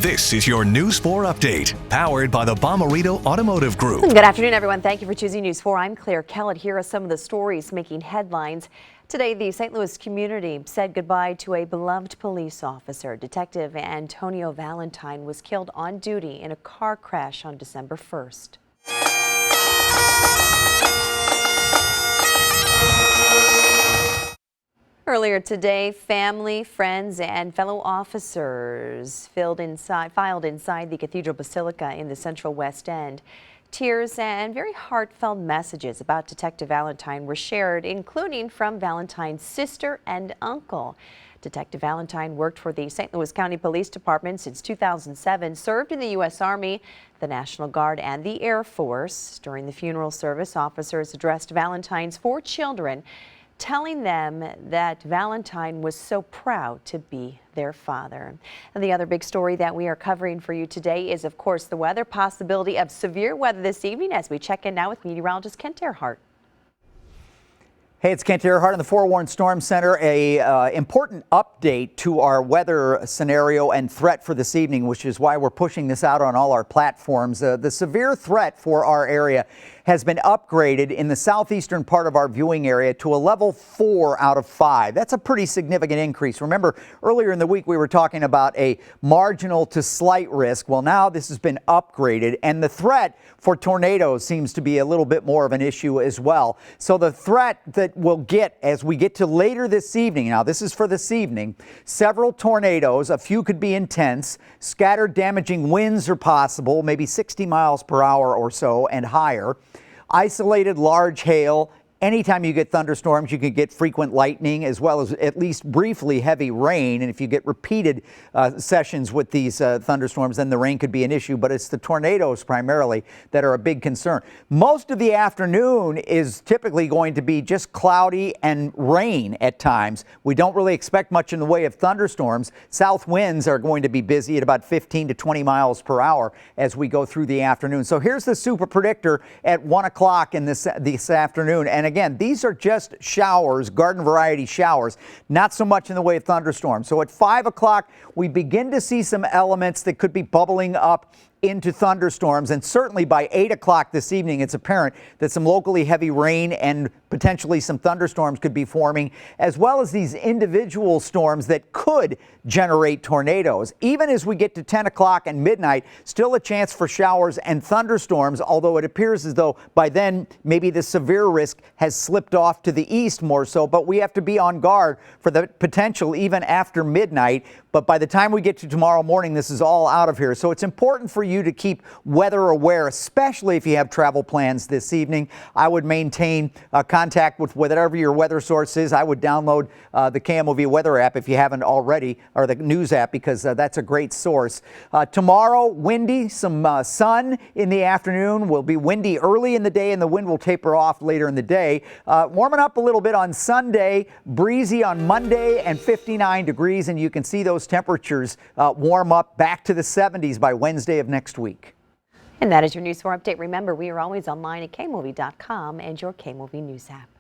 This is your News 4 update, powered by the Bomarito Automotive Group. Good afternoon, everyone. Thank you for choosing News 4. I'm Claire Kellett. Here are some of the stories making headlines. Today, the St. Louis community said goodbye to a beloved police officer. Detective Antonio Valentine was killed on duty in a car crash on December 1st. Earlier today, family, friends, and fellow officers filed inside the Cathedral Basilica in the Central West End. Tears and very heartfelt messages about Detective Valentine were shared, including from Valentine's sister and uncle. Detective Valentine worked for the St. Louis County Police Department since 2007, served in the U.S. Army, the National Guard, and the Air Force. During the funeral service, officers addressed Valentine's 4 children, telling them that Valentine was so proud to be their father. And the other big story that we are covering for you today is, of course, the weather. Possibility of severe weather this evening as we check in now with meteorologist Kent Earhart. Hey, it's Kent Earhart in the Forewarned Storm Center. A important update to our weather scenario and threat for this evening, which is why we're pushing this out on all our platforms. The severe threat for our area has been upgraded in the southeastern part of our viewing area to a level 4 out of 5. That's a pretty significant increase. Remember, earlier in the week we were talking about a marginal to slight risk. Well, now this has been upgraded, and the threat for tornadoes seems to be a little bit more of an issue as well. So the threat that we'll get as we get to later this evening, now this is for this evening, several tornadoes, a few could be intense, scattered damaging winds are possible, maybe 60 miles per hour or so and higher. Isolated large hail. Anytime you get thunderstorms, you can get frequent lightning as well as at least briefly heavy rain. And if you get repeated sessions with these thunderstorms, then the rain could be an issue. But it's the tornadoes primarily that are a big concern. Most of the afternoon is typically going to be just cloudy and rain at times. We don't really expect much in the way of thunderstorms. South winds are going to be busy at about 15 to 20 miles per hour as we go through the afternoon. So here's the super predictor at 1 o'clock in this afternoon. And again, these are just showers, garden variety showers, not so much in the way of thunderstorms. So at 5 o'clock, we begin to see some elements that could be bubbling up into thunderstorms, and certainly by 8 o'clock this evening, it's apparent that some locally heavy rain and potentially some thunderstorms could be forming, as well as these individual storms that could generate tornadoes. Even as we get to 10 o'clock and midnight, still a chance for showers and thunderstorms, although it appears as though by then maybe the severe risk has slipped off to the east more so, but we have to be on guard for the potential even after midnight. But by the time we get to tomorrow morning, this is all out of here. So it's important for you to keep weather aware, especially if you have travel plans this evening. I would maintain contact with whatever your weather source is. I would download the KMOV weather app if you haven't already, or the news app, because that's a great source. Tomorrow, windy, some sun in the afternoon. Will be windy early in the day, and the wind will taper off later in the day. Warming up a little bit on Sunday, breezy on Monday, and 59 degrees, and you can see those temperatures warm up back to the 70s by Wednesday of next week. And that is your News 4 update. Remember, we are always online at KMOV.com and your KMOV News app.